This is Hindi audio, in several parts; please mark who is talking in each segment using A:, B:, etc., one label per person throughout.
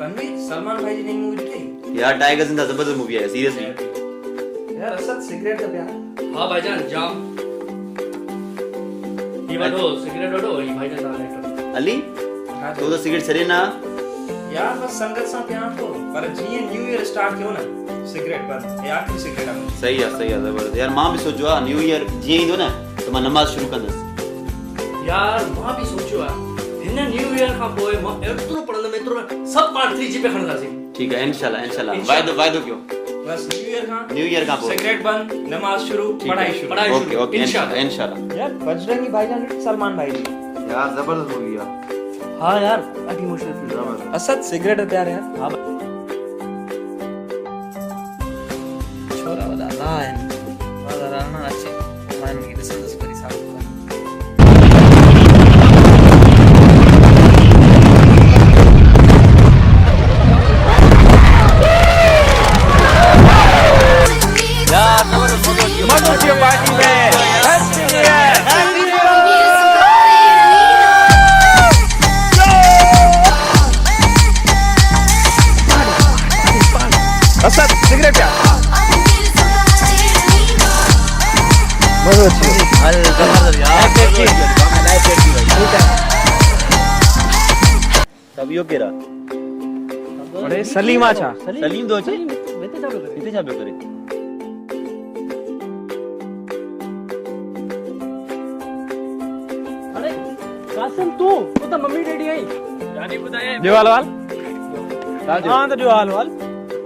A: तन्वी, सलमान भाई जी ने मूवी देखी
B: यार टाइगर जिंदा जबरदस्त मूवी है सीरियसली।
A: यार असद सिगरेट का प्यार।
C: हाँ भाईजान जाम ये वालो सिगरेट वालो ये भाईजान डाल लेटर
B: अली तू तो सिगरेट सरे ना
A: यार बस संगत सा प्यार तो पर जीए न्यू ईयर स्टार्ट क्यों ना सिगरेट पर यार की सिगरेट आ
B: सही है जबरदस्त यार। मां भी सोचो न्यू ईयर जीए ईंदो ना तो मां नमाज शुरू कंदस
C: यार मां भी सोचो है हिन न्यू ईयर का पोए मां एतरो पढ़ंद में एतरो सब पार्ट 3 जी पे खणदासी।
B: ठीक है इंशाल्लाह वायदो क्यों
A: बस न्यू ईयर
B: का
A: सिगरेट बंद नमाज शुरू पढ़ाई शुरू
B: ओके इंशाल्लाह
A: यार बजरंगी भाईजान सलमान भाई जी
B: यार जबरदस्त मूवी है।
C: हां यार अभी इमोशनल फील
A: असद सिगरेट का प्यार यार
C: हां
A: छोरा वाला लाइन वाला राना अच्छे मान की दस करी साहब पार्टी में असद सिगरेट यार बहुत अच्छी अरे जबरदस्त यार
B: तब यो केरा
A: अरे सलीम आचा
B: सलीम दो छे इते जाबे करे
C: अरे कासिम तू तो मम्मी डैडी आई जानी बुधाए
A: दिवाल वाल
D: हां तो दिवाल वाल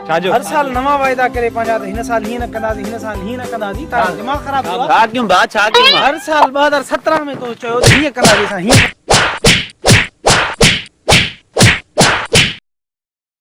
A: छाजो
D: हर साल नवा वायदा करे पंजा हिन साल ही न कंदासी हिन साल ही न कंदासी तारा दिमाग खराब हुआ
B: छा क्यों बात छा क्यों
D: हर साल 2017 में तो चयो हीअं कंदासी असां हीअं